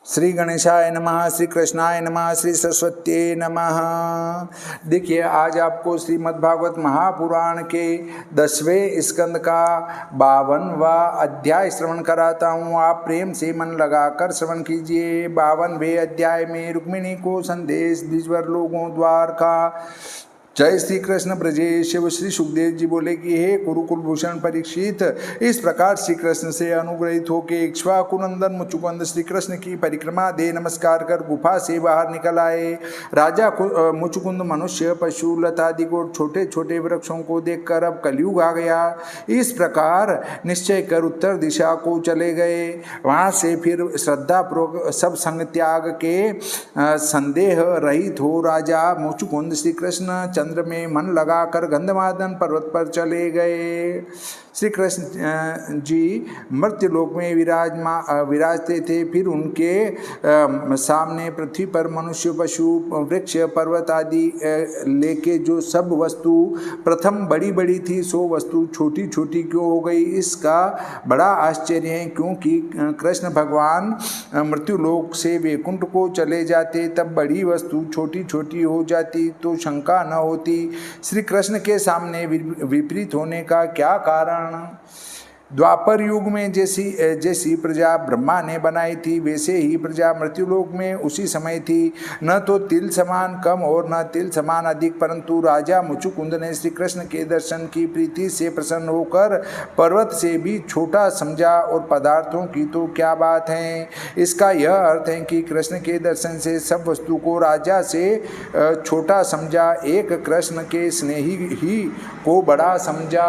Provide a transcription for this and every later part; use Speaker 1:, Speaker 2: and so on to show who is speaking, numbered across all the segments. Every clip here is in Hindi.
Speaker 1: श्री गणेशाय नमः, श्री कृष्णाय नमः, श्री सरस्वती नमः। देखिए, आज आपको श्रीमद्भागवत महापुराण के 10वें स्कंद का 52वां अध्याय श्रवण कराता हूँ। आप प्रेम से मन लगाकर श्रवण कीजिए। 52वें अध्याय में रुक्मिणी को संदेश द्विजवर लोगों द्वारका। जय श्री कृष्ण ब्रजेश शिव। श्री सुखदेव जी बोले कि हे कुरुकुल भूषण परीक्षित, इस प्रकार श्री कृष्ण से अनुग्रहित होके इक्ष्वाकु नंदन मुचुकुंद श्री कृष्ण की परिक्रमा दे नमस्कार कर गुफा से बाहर निकल आए। राजा मुचुकुंद मनुष्य पशु लतादि को छोटे छोटे वृक्षों को देखकर अब कलयुग आ गया, इस प्रकार निश्चय कर उत्तर दिशा को चले गए। वहाँ से फिर श्रद्धापूर्वक सब संग त्याग के संदेह रहित हो राजा मुचुकुंद श्री कृष्ण चंद्र में मन लगाकर गंधमादन पर्वत पर चले गए। श्री कृष्ण जी मर्त्यलोक में विराजते थे। फिर उनके सामने पृथ्वी पर मनुष्य पशु वृक्ष पर्वत आदि लेके जो सब वस्तु प्रथम बड़ी बड़ी थी, सो वस्तु छोटी छोटी क्यों हो गई, इसका बड़ा आश्चर्य है। क्योंकि कृष्ण भगवान मृत्युलोक से वैकुंठ को चले जाते तब बड़ी वस्तु छोटी छोटी हो जाती तो शंका न होती। श्री कृष्ण के सामने विपरीत होने का क्या कारण? द्वापर युग में जैसी प्रजा ब्रह्मा ने बनाई थी, वैसे ही प्रजा मृत्युलोक में उसी समय थी। न तो तिल समान कम और न तिल समान अधिक, परंतु राजा मुचुकुंद ने श्री कृष्ण के दर्शन की प्रीति से प्रसन्न होकर पर्वत से भी छोटा समझा, और पदार्थों की तो क्या बात है। इसका यह अर्थ है कि कृष्ण के दर्शन से सब वस्तु को राजा से छोटा समझा, एक कृष्ण के स्नेही ही को बड़ा समझा।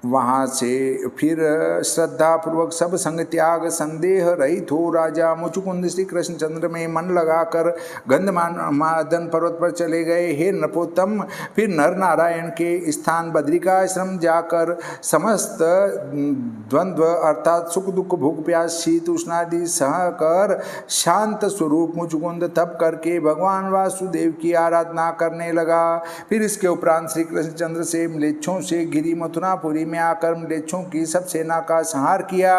Speaker 1: वहाँ से फिर श्रद्धापूर्वक सब संग त्याग संदेह रहित हो राजा मुचुकुंद श्री कृष्ण चंद्र में मन लगाकर गंधमादन पर्वत पर चले गए। हे नृपोत्तम, फिर नर नारायण के स्थान बद्रिकाश्रम जाकर समस्त द्वंद्व अर्थात सुख दुख भूख प्यास शीत उष्णादि सह कर शांत स्वरूप मुचुकुंद तप करके भगवान वासुदेव की आराधना करने लगा। फिर इसके उपरांत श्री कृष्ण चंद्र से म्लेच्छों से घिरी मथुरापुरी आकर म्लेच्छों की सब सेना का संहार किया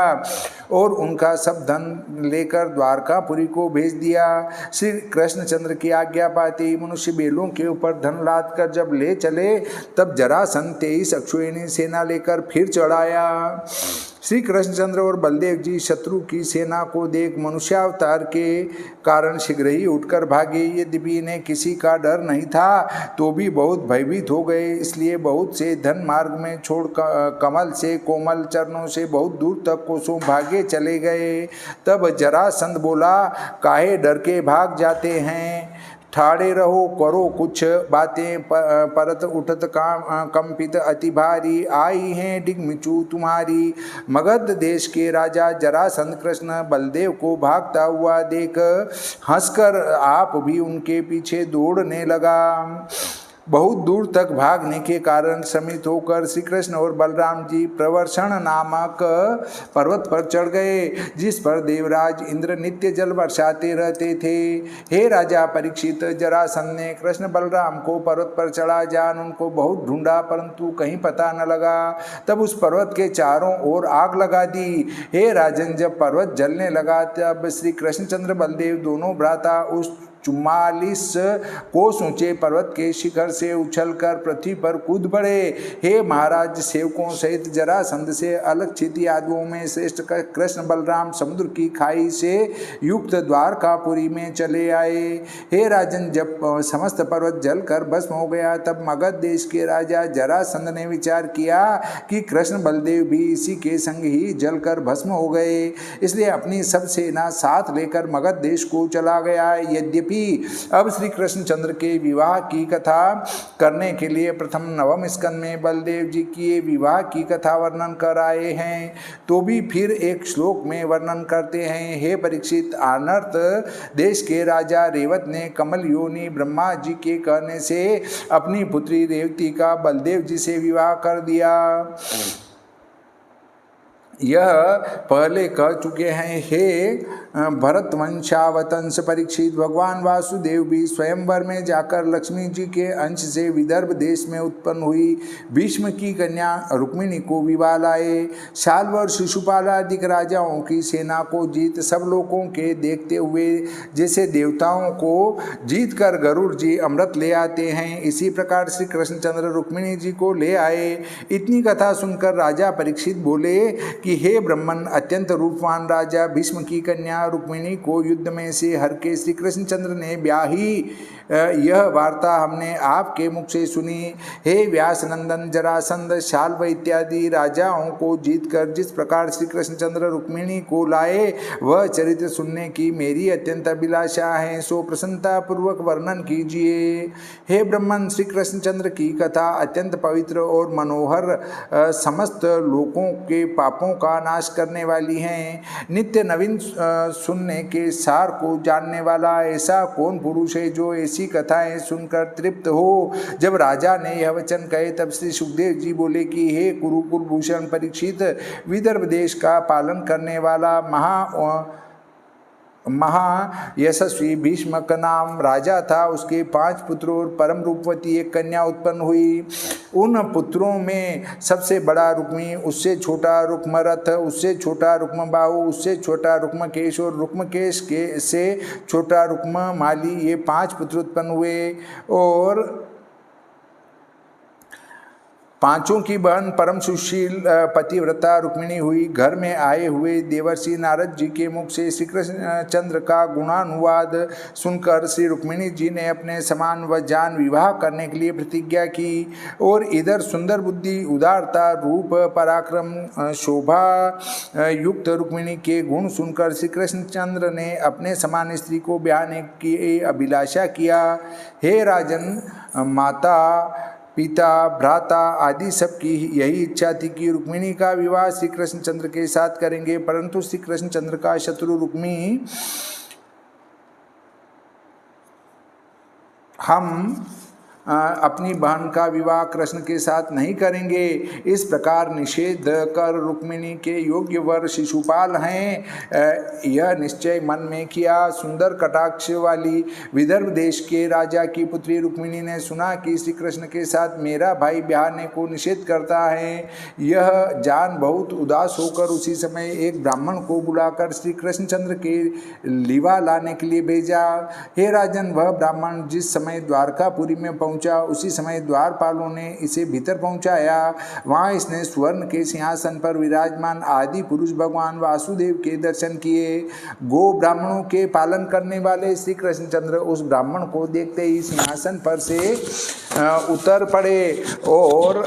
Speaker 1: और उनका सब धन लेकर द्वारकापुरी को भेज दिया। श्री कृष्णचंद्र की आज्ञा पाती मनुष्य बेलों के ऊपर धन लाद कर जब ले चले, तब जरासंध 23 अक्षौहिणी सेना लेकर फिर चढ़ाया। श्री कृष्णचंद्र और बलदेव जी शत्रु की सेना को देख मनुष्यावतार के कारण शीघ्र ही उठकर भागे। यद्यपि इन्हें किसी का डर नहीं था तो भी बहुत भयभीत हो गए। इसलिए बहुत से धन मार्ग में छोड़ कमल से कोमल चरणों से बहुत दूर तक कोसों भागे चले गए। तब जरासंध बोला, काहे डर के भाग जाते हैं, ठाड़े रहो, करो कुछ बातें। परत उठत कंपित अति भारी, आई हैं डिगमिचू तुम्हारी। मगध देश के राजा जरासंध कृष्ण बलदेव को भागता हुआ देख हंसकर आप भी उनके पीछे दौड़ने लगा। बहुत दूर तक भागने के कारण श्रमित होकर श्री कृष्ण और बलराम जी प्रवर्षण नामक पर्वत पर चढ़ गए, जिस पर देवराज इंद्र नित्य जल बरसाते रहते थे। हे राजा परीक्षित, जरासंध ने कृष्ण बलराम को पर्वत पर चढ़ा जान उनको बहुत ढूंढा, परंतु कहीं पता न लगा। तब उस पर्वत के चारों ओर आग लगा दी। हे राजन, जब पर्वत जलने लगा तब श्री कृष्णचंद्र बलदेव दोनों भ्राता उस 44 कोस ऊंचे पर्वत के शिखर से उछलकर पृथ्वी पर कूद पड़े। हे महाराज, सेवकों सहित जरासंध से अलक्षित यादवों में श्रेष्ठ कृष्ण बलराम समुद्र की खाई से युक्त द्वारकापुरी में चले आए। हे राजन, जब समस्त पर्वत जलकर भस्म हो गया तब मगध देश के राजा जरासंध ने विचार किया कि कृष्ण बलदेव भी इसी के संग ही जलकर भस्म हो गए, इसलिए अपनी सब सेना साथ लेकर मगध देश को चला गया। यद्यपि अब श्री कृष्णचंद्र के विवाह की कथा करने के लिए प्रथम 9वें स्कंद में बलदेव जी की विवाह की कथा वर्णन कर आए हैं, तो भी फिर एक श्लोक में वर्णन करते हैं। हे परीक्षित, अनर्त देश के राजा रेवत ने कमल योनि ब्रह्मा जी के कहने से अपनी पुत्री रेवती का बलदेव जी से विवाह कर दिया। यह पहले कह चुके हैं। हे भरतवंशावतंस परीक्षित भगवान वासुदेव भी स्वयंवर में जाकर लक्ष्मी जी के अंश से विदर्भ देश में उत्पन्न हुई भीष्म की कन्या रुक्मिणी को विवाह लाए। शाल्वर शिशुपाल आदि राजाओं की सेना को जीत सब लोगों के देखते हुए जैसे देवताओं को जीत कर गरुड़ जी अमृत ले आते हैं, इसी प्रकार श्री कृष्णचंद्र रुक्मिणी जी को ले आए। इतनी कथा सुनकर राजा परीक्षित बोले कि हे ब्रह्मन, अत्यंत रूपवान राजा भीष्म की कन्या रुक्मिणी को युद्ध में से हर के श्री कृष्णचंद्र ने ब्याही, यह वार्ता हमने आपके मुख से सुनी। हे व्यास नंदन, जरासंध, शाल्व इत्यादि राजाओं को जीतकर जिस प्रकार श्री कृष्णचंद्र रुक्मिणी को लाए वह चरित्र सुनने की मेरी अत्यंत अभिलाषा है, सो प्रसन्नता पूर्वक वर्णन कीजिए। हे ब्रह्मन, श्री कृष्णचंद्र की कथा अत्यंत पवित्र और मनोहर, समस्त लोगों के पापों का नाश करने वाली है। नित्य नवीन सुनने के सार को जानने वाला ऐसा कौन पुरुष है जो ऐसी कथाएं सुनकर तृप्त हो। जब राजा ने यह वचन कहे तब श्री सुखदेव जी बोले कि हे कुरुकुल भूषण परीक्षित, विदर्भ देश का पालन करने वाला यशस्वी भीष्म का नाम राजा था। उसके 5 पुत्रों और परम रूपवती एक कन्या उत्पन्न हुई। उन पुत्रों में सबसे बड़ा रुक्मी, उससे छोटा रुक्मरथ, उससे छोटा रुक्मबाहु, उससे छोटा रुक्मकेश और रुक्मकेश के से छोटा रुक्ममाली, ये 5 पुत्र उत्पन्न हुए। और पांचों की बहन परम सुशील पतिव्रता रुक्मिणी हुई। घर में आए हुए देवर्षि नारद जी के मुख से श्री कृष्णचंद्र का गुणानुवाद सुनकर श्री रुक्मिणी जी ने अपने समान व जान विवाह करने के लिए प्रतिज्ञा की। और इधर सुंदर बुद्धि, उदारता, रूप, पराक्रम, शोभा युक्त रुक्मिणी के गुण सुनकर श्री कृष्णचंद्र ने अपने समान स्त्री को ब्याहने की अभिलाषा किया। हे राजन, माता, पिता, भ्राता आदि सबकी यही इच्छा थी कि रुक्मिणी का विवाह श्री कृष्णचंद्र के साथ करेंगे, परंतु श्री कृष्णचंद्र का शत्रु रुक्मी हम अपनी बहन का विवाह कृष्ण के साथ नहीं करेंगे। इस प्रकार निषेध कर रुक्मिणी के योग्य वर शिशुपाल हैं यह निश्चय मन में किया। सुंदर कटाक्ष वाली विदर्भ देश के राजा की पुत्री रुक्मिणी ने सुना कि श्री कृष्ण के साथ मेरा भाई ब्याहने को निषेध करता है। यह जान बहुत उदास होकर उसी समय एक ब्राह्मण को बुलाकर श्री कृष्णचंद्र के लिवा लाने के लिए भेजा। हे राजन, वह ब्राह्मण जिस समय द्वारकापुरी में पहुंचा उसी समय द्वारपालों ने इसे भीतर पहुंचाया। वहां इसने स्वर्ण के सिंहासन पर विराजमान आदि पुरुष भगवान वासुदेव के दर्शन किए। गो ब्राह्मणों के पालन करने वाले श्री कृष्णचंद्र उस ब्राह्मण को देखते ही सिंहासन पर से उतर पड़े और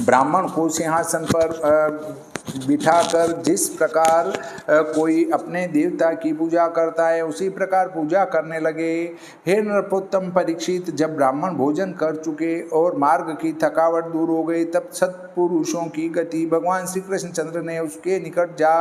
Speaker 1: ब्राह्मण को सिंहासन पर बिठाकर जिस प्रकार कोई अपने देवता की पूजा करता है उसी प्रकार पूजा करने लगे। हे नरपोत्तम परीक्षित, जब ब्राह्मण भोजन कर चुके और मार्ग की थकावट दूर हो गई तब सत्पुरुषों की गति भगवान श्री कृष्णचंद्र ने उसके निकट जा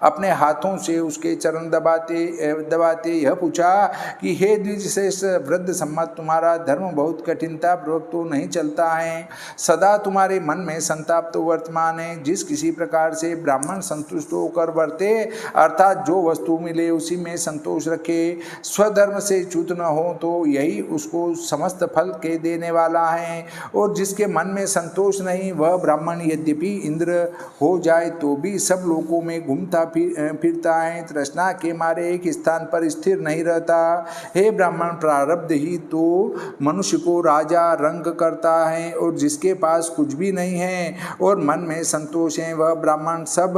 Speaker 1: अपने हाथों से उसके चरण दबाते यह पूछा कि हे द्विजश्रेष्ठ, वृद्ध सम्मत, तुम्हारा धर्म बहुत कठिनता पूर्वक तो नहीं चलता है, सदा तुम्हारे मन में संताप तो वर्तमान है। जिस किसी प्रकार से ब्राह्मण संतुष्ट होकर वर्ते, अर्थात जो वस्तु मिले उसी में संतोष रखे, स्वधर्म से च्युत न हो, तो यही उसको समस्त फल के देने वाला है। और जिसके मन में संतोष नहीं वह ब्राह्मण यद्यपि इंद्र हो जाए तो भी सब लोकों में घूमता फिरता है, तृष्णा के मारे एक स्थान पर स्थिर नहीं रहता। हे ब्राह्मण, प्रारब्ध ही तो मनुष्य को राजा रंग करता है और जिसके पास कुछ भी नहीं है और मन में संतोष है वह ब्राह्मण सब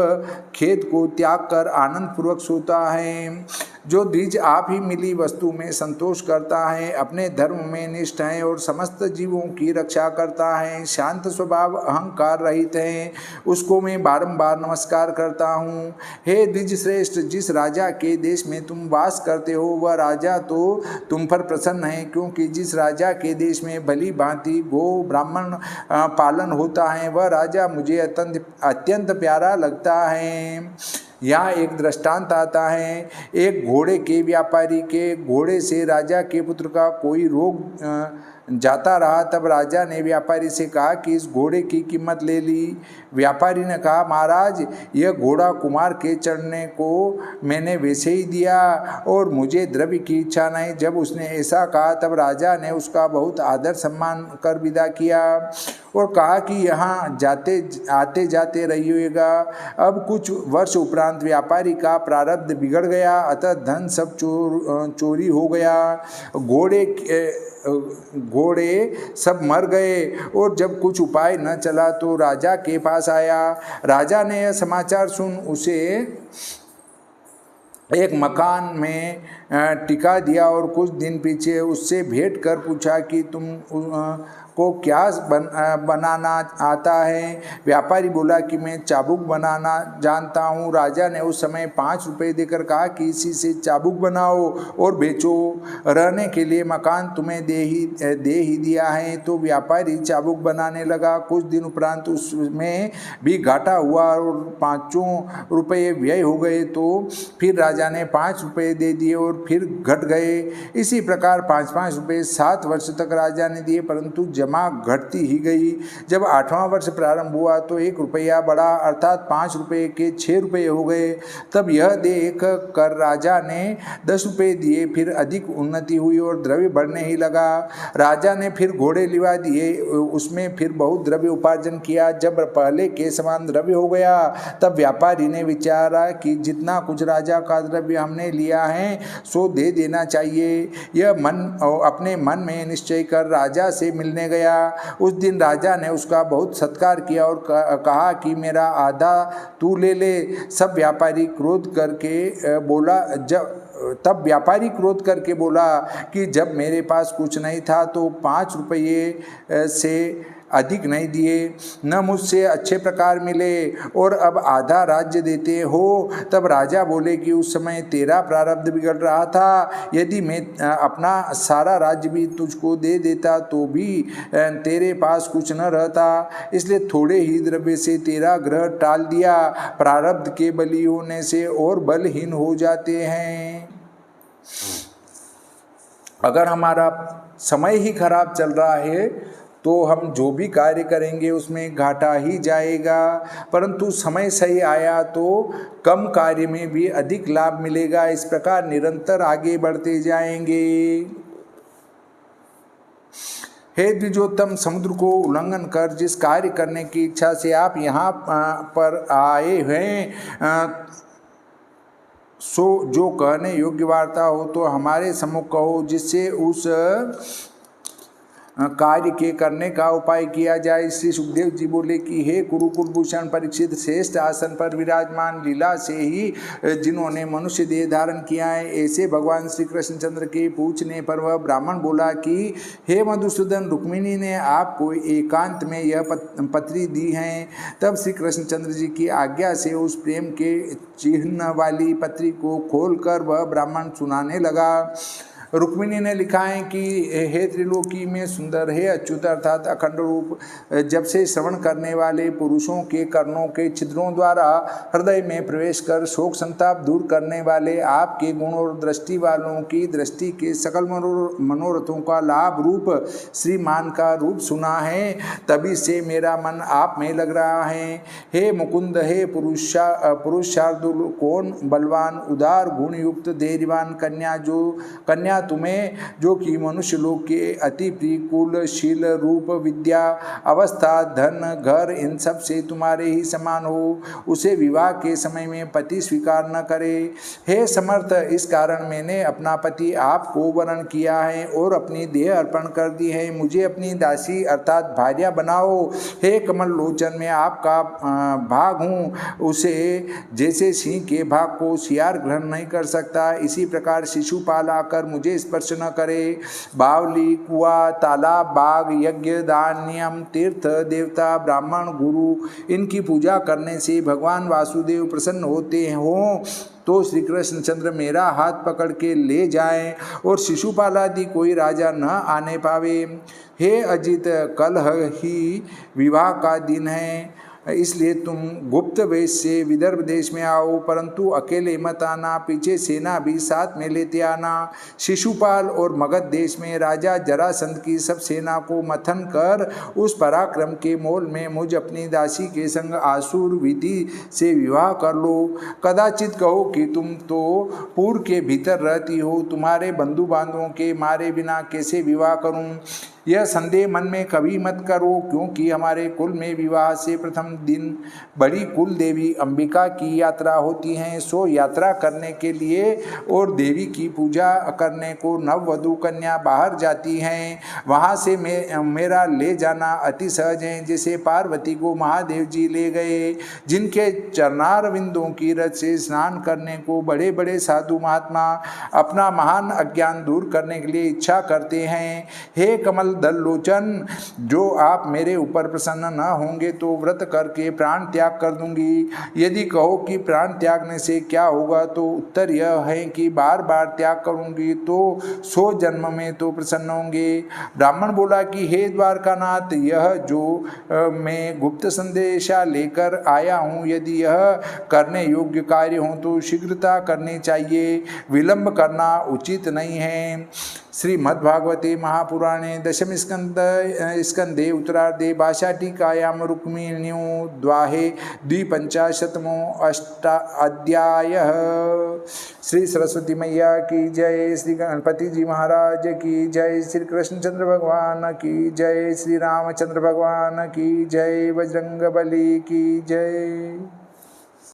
Speaker 1: खेद को त्याग कर आनंद पूर्वक सोता है। जो द्विज आप ही मिली वस्तु में संतोष करता है, अपने धर्म में निष्ठ है और समस्त जीवों की रक्षा करता है, शांत स्वभाव, अहंकार रहित है, उसको मैं बारंबार नमस्कार करता हूँ। हे द्विज श्रेष्ठ, जिस राजा के देश में तुम वास करते हो वह राजा तो तुम पर प्रसन्न है, क्योंकि जिस राजा के देश में भली भांति गो ब्राह्मण पालन होता है वह राजा मुझे अत्यंत प्यारा लगता है। यहाँ एक दृष्टांत आता है। एक घोड़े के व्यापारी के घोड़े से राजा के पुत्र का कोई रोग जाता रहा। तब राजा ने व्यापारी से कहा कि इस घोड़े की कीमत ले ली। व्यापारी ने कहा, महाराज, यह घोड़ा कुमार के चढ़ने को मैंने वैसे ही दिया और मुझे द्रव्य की इच्छा नहीं। जब उसने ऐसा कहा तब राजा ने उसका बहुत आदर सम्मान कर विदा किया और कहा कि यहाँ आते जाते रहिएगा। अब कुछ वर्ष उपरांत व्यापारी का प्रारब्ध बिगड़ गया, अतः धन सब चोरी हो गया। घोड़े सब मर गए और जब कुछ उपाय न चला तो राजा के पास आया। राजा ने यह समाचार सुन उसे एक मकान में टिका दिया और कुछ दिन पीछे उससे भेंट कर पूछा कि तुम को क्या बनाना आता है। व्यापारी बोला कि मैं चाबुक बनाना जानता हूँ। राजा ने उस समय 5 रुपये देकर कहा कि इसी से चाबुक बनाओ और बेचो, रहने के लिए मकान तुम्हें दे ही दिया है। तो व्यापारी चाबुक बनाने लगा। कुछ दिन उपरांत उसमें भी घाटा हुआ और 5 रुपये व्यय हो गए। तो फिर राजा ने 5 रुपये दे दिए और फिर घट गए। इसी प्रकार 5-5 रुपये 7 वर्ष तक राजा ने दिए, परंतु जमा घटती ही गई। जब 8वां वर्ष प्रारंभ हुआ तो 1 रुपया बढ़ा, अर्थात 5 रुपये के 6 रुपये हो गए। तब यह देख कर राजा ने 10 रुपये दिए। फिर अधिक उन्नति हुई और द्रव्य बढ़ने ही लगा। राजा ने फिर घोड़े लिवा दिए, उसमें फिर बहुत द्रव्य उपार्जन किया। जब पहले के समान द्रव्य हो गया तब व्यापारी ने विचारा कि जितना कुछ राजा का द्रव्य हमने लिया है सो दे देना चाहिए। यह अपने मन में निश्चय कर राजा से मिलने गया। उस दिन राजा ने उसका बहुत सत्कार किया और कहा कि मेरा आधा तू ले ले। तब व्यापारी क्रोध करके बोला कि जब मेरे पास कुछ नहीं था तो 5 रुपये से अधिक नहीं दिए, न मुझसे अच्छे प्रकार मिले और अब आधा राज्य देते हो। तब राजा बोले कि उस समय तेरा प्रारब्ध बिगड़ रहा था। यदि मैं अपना सारा राज्य भी तुझको दे देता तो भी तेरे पास कुछ न रहता, इसलिए थोड़े ही द्रव्य से तेरा ग्रह टाल दिया। प्रारब्ध के बली होने से और बलहीन हो जाते हैं। अगर हमारा समय ही खराब चल रहा है तो हम जो भी कार्य करेंगे उसमें घाटा ही जाएगा, परंतु समय सही आया तो कम कार्य में भी अधिक लाभ मिलेगा। इस प्रकार निरंतर आगे बढ़ते जाएंगे। हे द्विजोत्तम, समुद्र को उल्लंघन कर जिस कार्य करने की इच्छा से आप यहाँ पर आए हैं सो जो कहने योग्य वार्ता हो तो हमारे सम्मुख कहो, जिससे उस कार्य के करने का उपाय किया जाए। श्री सुखदेव जी बोले कि हे कुरुकुल भूषण परीक्षित, श्रेष्ठ आसन पर विराजमान लीला से ही जिन्होंने मनुष्य देह धारण किया है, ऐसे भगवान श्री कृष्णचंद्र के पूछने पर वह ब्राह्मण बोला कि हे मधुसूदन, रुक्मिणी ने आपको एकांत में यह पत्री दी है। तब श्री कृष्णचंद्र जी की आज्ञा से उस प्रेम के चिन्ह वाली पत्री को खोलकर वह ब्राह्मण सुनाने लगा। रुक्मिणी ने लिखा है कि हे त्रिलोकी में सुंदर, हे अच्युत अर्थात अखंड रूप, जब से श्रवण करने वाले पुरुषों के कर्णों के छिद्रों द्वारा हृदय में प्रवेश कर शोक संताप दूर करने वाले आपके गुण और दृष्टि वालों की दृष्टि के सकल मनोरथों का लाभ रूप श्रीमान का रूप सुना है, तभी से मेरा मन आप में लग रहा है। हे मुकुंद, हे पुरुषार्दुल, कौन बलवान उदार गुण युक्त धैर्यवान कन्या तुम्हें, जो कि मनुष्य लोक के अति प्रिय कुल शील रूप विद्या अवस्था धन घर इन सब से तुम्हारे ही समान हो, उसे विवाह के समय में पति स्वीकार न करे। हे समर्थ, इस कारण मैंने अपना पति आपको वरण किया है और अपनी देह अर्पण कर दी है। मुझे अपनी दासी अर्थात भार्या बनाओ। हे कमल लोचन, मैं आपका भाग हूँ, उसे जैसे सिंह के भाग को सियार ग्रहण नहीं कर सकता, इसी प्रकार शिशुपाल आकर मुझे स्पर्श न करे। बावली, कुआ, तालाब, बाग, यज्ञ, दान, नियम, तीर्थ, देवता, ब्राह्मण, गुरु, इनकी पूजा करने से भगवान वासुदेव प्रसन्न होते हों तो श्री कृष्णचंद्र मेरा हाथ पकड़ के ले जाएं और शिशुपाल आदि कोई राजा न आने पावे। हे अजित, कल ही विवाह का दिन है। इसलिए तुम गुप्त वेश से विदर्भ देश में आओ, परंतु अकेले मत आना, पीछे सेना भी साथ में लेते आना। शिशुपाल और मगध देश में राजा जरासंध की सब सेना को मथन कर उस पराक्रम के मोल में मुझ अपनी दासी के संग आसुर विधि से विवाह कर लो। कदाचित कहो कि तुम तो पूर्व के भीतर रहती हो, तुम्हारे बंधु बांधवों के मारे बिना कैसे विवाह करूं? यह संदेह मन में कभी मत करो, क्योंकि हमारे कुल में विवाह से प्रथम दिन बड़ी कुल देवी अंबिका की यात्रा होती है। सो यात्रा करने के लिए और देवी की पूजा करने को नववधु कन्या बाहर जाती हैं। वहाँ से मेरा ले जाना अति सहज है, जैसे पार्वती को महादेव जी ले गए। जिनके चरणारविंदों की रज से स्नान करने को बड़े बड़े साधु महात्मा अपना महान अज्ञान दूर करने के लिए इच्छा करते हैं। हे कमल दल लोचन, जो आप मेरे ऊपर प्रसन्न न होंगे तो व्रत करके प्राण त्याग कर दूंगी। यदि कहो कि प्राण त्यागने से क्या होगा, तो उत्तर यह है कि बार बार त्याग करूंगी तो 100 जन्म में तो प्रसन्न होंगे। ब्राह्मण बोला कि हे द्वारकानाथ, यह जो मैं गुप्त संदेशा लेकर आया हूँ, यदि यह करने योग्य कार्य हो तो शीघ्रता करनी चाहिए, विलंब करना उचित नहीं है। श्रीमद्भागवते महापुराणे दशम स्कंदे उत्तरार्धे भाषाटीकायां रुक्मिण्यो द्वाहे द्विपंचाशतमो अध्यायः। श्री सरस्वती मैया की जय, श्री गणपति जी महाराज की जय, श्री कृष्णचंद्र भगवान की जय, श्री रामचंद्र भगवान की जय, बजरंगबली की जय।